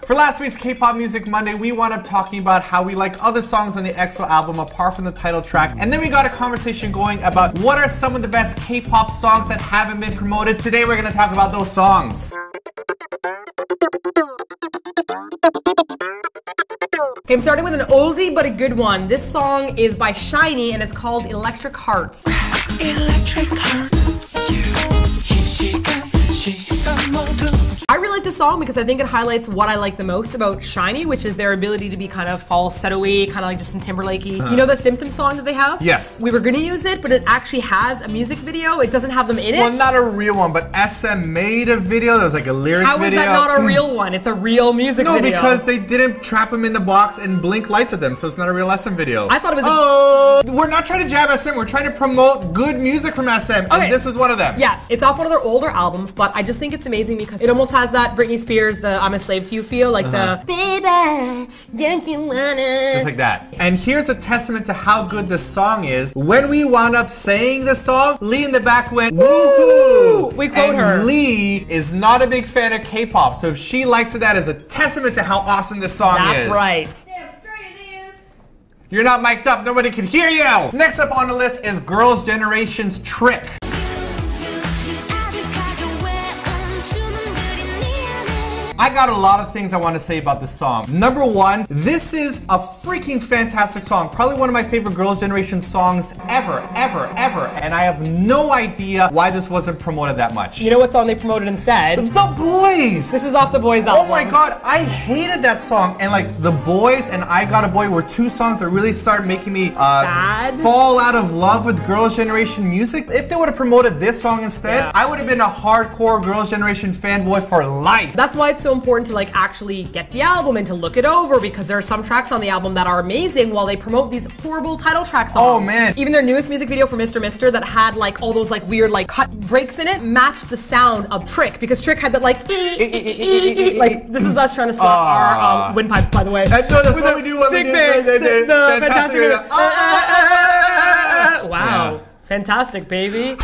For last week's K-Pop Music Monday, we wound up talking about how we like other songs on the EXO album apart from the title track, and then we got a conversation going about what are some of the best K-pop songs that haven't been promoted. Today we're going to talk about those songs. Okay, I'm starting with an oldie but a good one. This song is by SHINee and it's called Electric Heart. Electric Heart. I really like this song because I think it highlights what I like the most about SHINee, which is their ability to be kind of falsetto-y, kind of like Justin Timberlake-y. You know the Symptom song that they have? Yes. We were gonna use it, but it actually has a music video. It doesn't have them in it. Well, not a real one, but SM made a video. There was like a lyric video. How is that not a real one? It's a real music video. No, because they didn't trap them in the box and blink lights at them, so it's not a real SM video. I thought it was we're not trying to jab SM, we're trying to promote good music from SM, and this is one of them. Yes, it's off one of their older albums, but I just think it's amazing because it almost has that Britney Spears, the I'm a Slave to You feel, like the baby, don't you wanna. Just like that. And here's a testament to how good this song is. When we wound up saying the song, Lee in the back went, woohoo! We quote her. Lee is not a big fan of K-pop, so if she likes it, that is a testament to how awesome this song is. That's right. Damn straight it is. You're not mic'd up, nobody can hear you! Next up on the list is Girls' Generation's Trick. I got a lot of things I want to say about this song. Number one, this is a freaking fantastic song. Probably one of my favorite Girls' Generation songs ever. And I have no idea why this wasn't promoted that much. You know what song they promoted instead? The Boys! This is off The Boys album. Oh my god, I hated that song. And like, The Boys and I Got a Boy were two songs that really started making me sad? Fall out of love with Girls' Generation music. If they would have promoted this song instead, I would have been a hardcore Girls' Generation fanboy for life. That's why it's so important to like actually get the album and to look it over, because there are some tracks on the album that are amazing while they promote these horrible title track songs. Oh man. Even their newest music video for Mr. Mister that had like all those like weird like cut breaks in it matched the sound of Trick, because Trick had that like this is us trying to slap our windpipes, by the way. No, that's what we do when we do the fantastic. Wow. Fantastic, baby.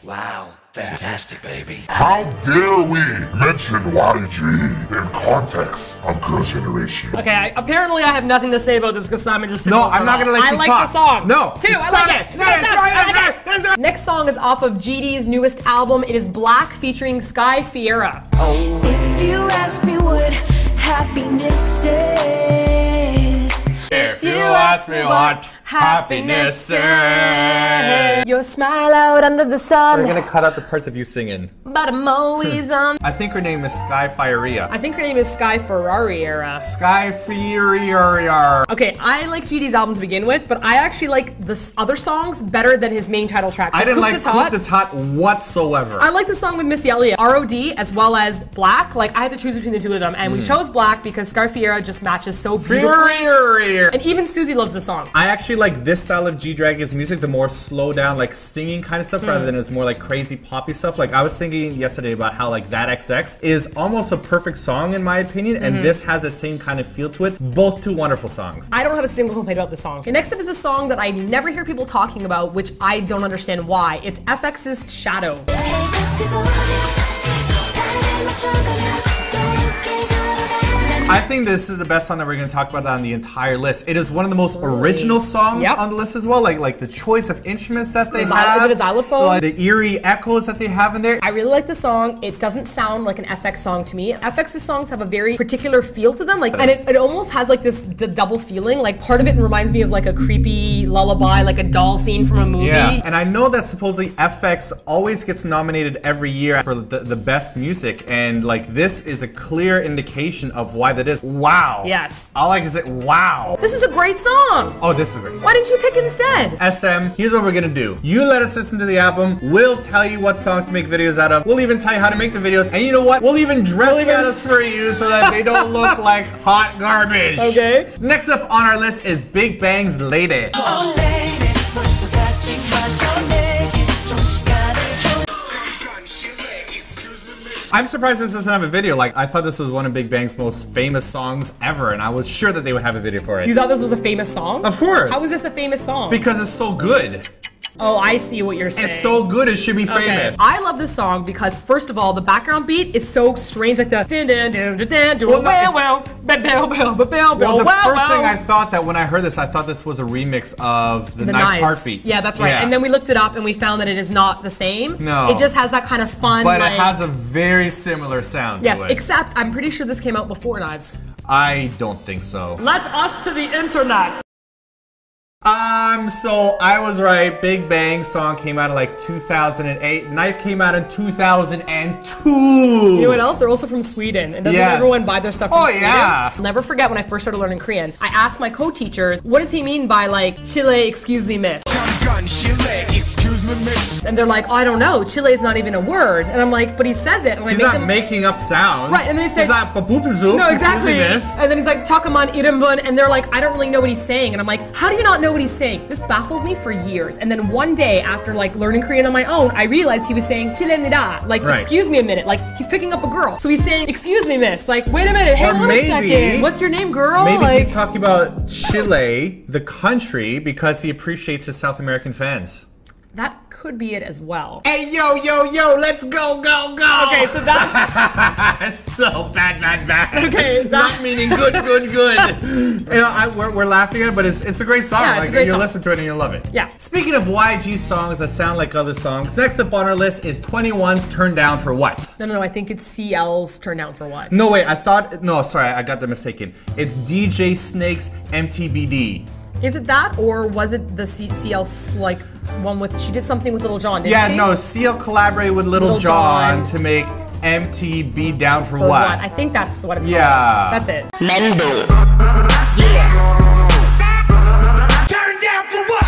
Wow. Fantastic, baby. How dare we mention YG in context of Girls' Generation? Okay, apparently I have nothing to say about this because Simon just took No, over. I'm not gonna let you talk. talk. I like the song. No. Too, I like it. I like it. Next song is off of GD's newest album. It is Black featuring Sky Fiera. If you ask me what happiness is, If you ask me what happiness is. Your smile out under the sun. We're gonna cut out the parts of you singing. But I'm always on. I think her name is Sky Firea. I think her name is Sky Ferrari era. Sky Firea. Okay, I like GD's album to begin with, but I actually like the other songs better than his main title track. So I didn't like Coup d'etat whatsoever. I like the song with Missy Elliott, R.O.D. as well as Black. Like, I had to choose between the two of them, and we chose Black because Sky Fiera just matches so beautifully. And even Susie loves the song. I actually like this style of G-Dragon's music, the more slow down, like singing kind of stuff, rather than it's more like crazy poppy stuff. Like I was thinking yesterday about how like That XX is almost a perfect song in my opinion, and this has the same kind of feel to it. Both two wonderful songs. I don't have a single complaint about this song. Okay, next up is a song that I never hear people talking about, which I don't understand why. It's FX's Shadow. I think this is the best song that we're going to talk about on the entire list. It is one of the most original songs on the list as well. Like the choice of instruments that they have. Is it a xylophone? Like the eerie echoes that they have in there. I really like the song. It doesn't sound like an FX song to me. FX's songs have a very particular feel to them. Like, and it almost has like this double feeling. Like part of it reminds me of like a creepy lullaby, like a doll scene from a movie. Yeah, and I know that supposedly FX always gets nominated every year for the best music. And like this is a clear indication of why that is. Wow. Yes. All I can say, wow. This is a great song. Oh, this is great. Why didn't you pick instead? SM, here's what we're gonna do. You let us listen to the album. We'll tell you what songs to make videos out of. We'll even tell you how to make the videos. And you know what? We'll even dress videos for you so that they don't look like hot garbage. Okay. Next up on our list is Big Bang's Lady. Oh, lady, what is so catching my naked? I'm surprised this doesn't have a video. Like, I thought this was one of Big Bang's most famous songs ever, and I was sure that they would have a video for it. You thought this was a famous song? Of course. How is this a famous song? Because it's so good. Oh, I see what you're saying. It's so good, it should be famous. I love this song because, first of all, the background beat is so strange, like the Well, the first thing I thought that when I heard this, I thought this was a remix of the Knives Heartbeat. Yeah, that's right. Yeah. And then we looked it up and we found that it is not the same. No. It just has that kind of fun, But like, it has a very similar sound yes, to it. except I'm pretty sure this came out before Knives. I don't think so. Let us to the internet. So I was right. Big Bang song came out in like 2008. Knife came out in 2002. You know what else? They're also from Sweden. And doesn't everyone buy their stuff from Sweden? Yeah. I'll never forget when I first started learning Korean. I asked my co-teachers, what does he mean by like, Chile, excuse me, miss? Excuse me, miss. And they're like, oh, I don't know. Chile is not even a word. And I'm like, but he says it. And He's not making up sounds. Right, and then he said, he's not baboopazoo. no, exactly. This. And then he's like, Chakaman, Irambun, and they're like, I don't really know what he's saying. And I'm like, how do you not know what he's saying? This baffled me for years. And then one day, after like learning Korean on my own, I realized he was saying Chilenida, like, excuse me a minute, like he's picking up a girl. So he's saying, excuse me, miss, like, wait a minute, hang on a second. What's your name, girl? Maybe like, he's talking about Chile, the country, because he appreciates his South American fans. That could be it as well. Hey, yo, let's go. Okay, so that... It's so bad. Okay, not meaning good. You know, we're laughing at it, but it's a great song. Yeah, it's a great you'll song. listen to it and you'll love it. Yeah. Speaking of YG songs that sound like other songs, next up on our list is 21's Turn Down for What? No, I think it's CL's Turn Down for What? No, wait, I got that mistaken. It's DJ Snake's MTBD. Is it that, or was it the CL's like one with, she did something with Little John, didn't she? No, CL collaborated with Little John to make MTB Down for what? I think that's what it's called. Yeah. That's it. Mendo. Turn down for what?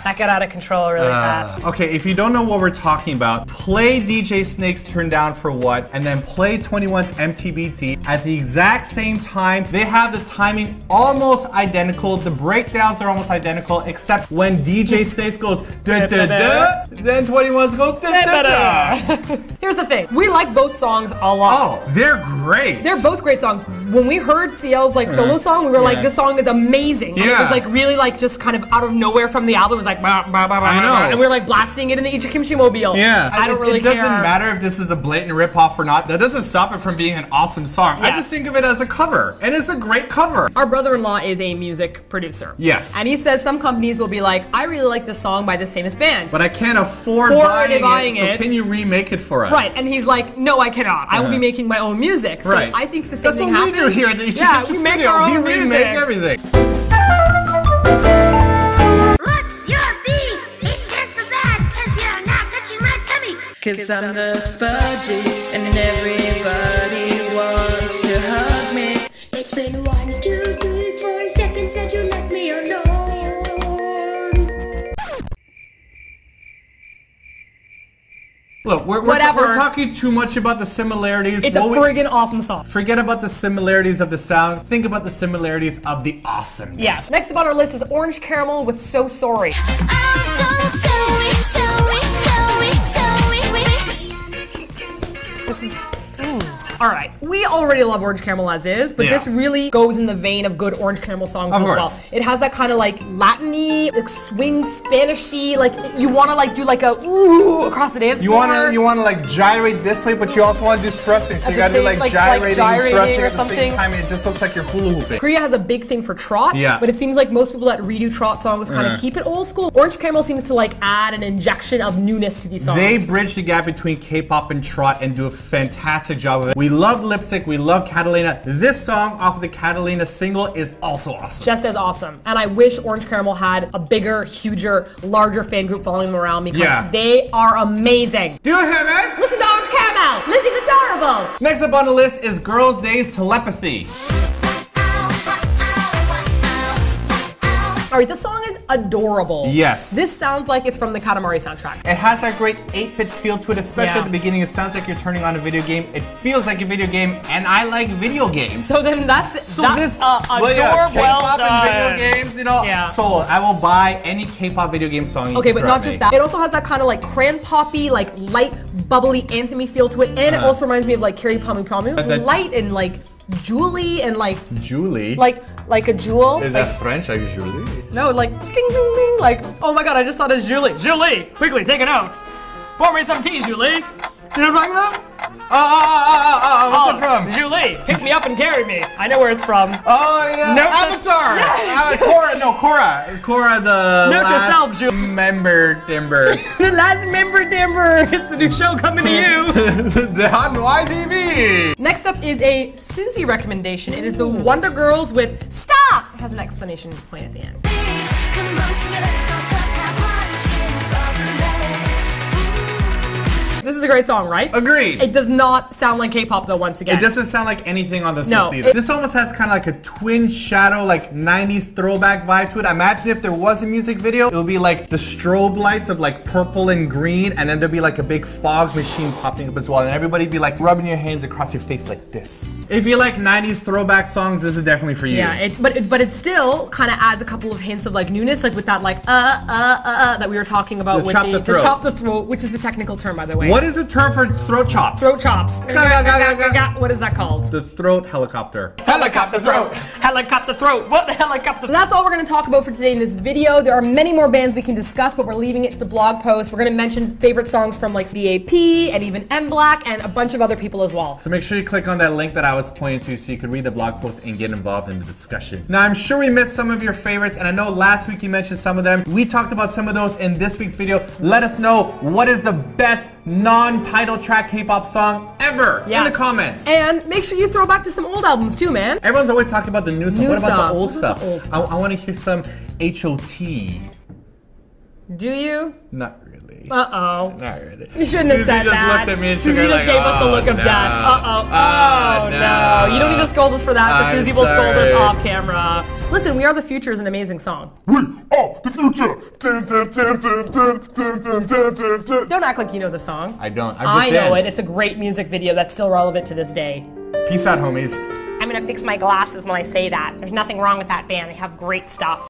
That got out of control really fast. Okay, if you don't know what we're talking about, play DJ Snake's Turn Down for What, and then play 21's MTBT at the exact same time. They have the timing almost identical. The breakdowns are almost identical, except when DJ Snakes goes da da da, then 21's go da da da. Here's the thing. We like both songs a lot. Oh, they're great. They're both great songs. When we heard CL's like solo song, we were like, this song is amazing. And it was like really like just kind of out of nowhere from the album. It was like, bah, bah, bah, bah, I know. bah, and we were like blasting it in the Ichikimchi mobile. Yeah. I don't really care. It doesn't care. matter if this is a blatant ripoff or not. That doesn't stop it from being an awesome song. I just think of it as a cover. And it's a great cover. Our brother-in-law is a music producer. Yes. And he says some companies will be like, I really like this song by this famous band. But I can't afford buying it, so can you remake it for us? Right, and he's like, no, I cannot. I will be making my own music. So I think the same thing happens. That's what we do here at the Ichikimchi we make our own We remake everything. What's your beat? It stands for bad, cause you're not touching my tummy. Cause I'm the spudgy and everybody wants to hug me. It's been 1, 2, 3, 4 seconds that you left me alone. Look, we're talking too much about the similarities. It's a friggin' awesome song. Forget about the similarities of the sound. Think about the similarities of the awesomeness. Yes. Next up on our list is Orange Caramel with So Sorry. I'm so sorry. This is... Alright, we already love Orange Caramel as is, but this really goes in the vein of good Orange Caramel songs as well. It has that kind of like Latin-y, like swing Spanish-y, like you want to like do like a ooh across the dance floor. You want to like gyrate this way, but you also want to do thrusting, so you got to do like gyrating and thrusting at the same time, and it just looks like you're hula hooping. Korea has a big thing for trot, but it seems like most people that redo trot songs kind of keep it old school. Orange Caramel seems to like add an injection of newness to these songs. They bridge the gap between K-pop and trot and do a fantastic job of it. We love Lipstick, we love Catalina. This song off of the Catalina single is also awesome. Just as awesome. And I wish Orange Caramel had a bigger, huger, larger fan group following them around because they are amazing. Do it, man! Listen to Orange Caramel! Lizzie's adorable! Next up on the list is Girls' Day's Telepathy. Alright, this song is adorable. Yes. This sounds like it's from the Katamari soundtrack. It has that great 8-bit feel to it, especially Yeah. at the beginning. It sounds like you're turning on a video game. It feels like a video game, and I like video games. So then that's K-pop and video games, you know, Yeah. sold. I will buy any K-pop video game song you Okay, can but throw not at just me. that. It also has that kind of like crayon poppy, like light, bubbly, anthemy feel to it, and it also reminds me of like Carrie Pamu Pamu. that- Light and like jewelly and like Julie? like a jewel. Is that French, like Julie? No, like ding ding ding. Like, oh my god, I just thought it's Julie. Julie, quickly take a note. Pour me some tea, Julie. You know what I'm talking about? What's it from? Julie, pick me up and carry me. I know where it's from. Oh yeah, Note to- Avatar! Yes. Korra, the Note to last self, Julie. member timber. The last member Dimber. It's the new show coming to you. The hot YTV! Next up is a Susie recommendation. It is the Wonder Girls with Stop! It has an explanation point at the end. This is a great song, right? Agreed. It does not sound like K-pop though, once again. It doesn't sound like anything on this No, list either. it- This almost has kind of like a twin shadow, like 90s throwback vibe to it. Imagine if there was a music video, it would be like the strobe lights of like purple and green, and then there'd be like a big fog machine popping up as well, and everybody'd be like rubbing your hands across your face like this. If you like 90s throwback songs, this is definitely for you. Yeah, but it still kind of adds a couple of hints of like newness, like with that like that we were talking about with chop the throat. chop the throat, which is the technical term, by the way. What is the term for throat chops? Throat chops. What is that called? The throat helicopter. Helicopter throat! Helicopter throat. What the helicopter? So that's all we're going to talk about for today in this video. There are many more bands we can discuss, but we're leaving it to the blog post. We're going to mention favorite songs from like BAP and even M Black and a bunch of other people as well. So make sure you click on that link that I was pointing to so you could read the blog post and get involved in the discussion. Now, I'm sure we missed some of your favorites, and I know last week you mentioned some of them. We talked about some of those in this week's video. Let us know what is the best non-title track K-pop song ever in the comments. And make sure you throw back to some old albums too, man. Everyone's always talking about the new stuff. What about stuff. the old What stuff? about the old stuff? I want to hear some HOT. Do you? Not really. Uh-oh. Not really. You shouldn't have Susie said just that. looked at me and she Susie was just like, gave us the "Oh, look of no. death. Uh-oh. Oh, No. You don't need to scold us for that, but I'm Susie will scold us sorry. off camera. Listen, We Are the Future is an amazing song. We are the future. Dun, dun, dun, dun, dun, dun, dun, dun, dun, dun. Don't act like you know the song. I don't. I know it. danced. It's a great music video that's still relevant to this day. Peace out, homies. I'm gonna fix my glasses when I say that. There's nothing wrong with that band. They have great stuff.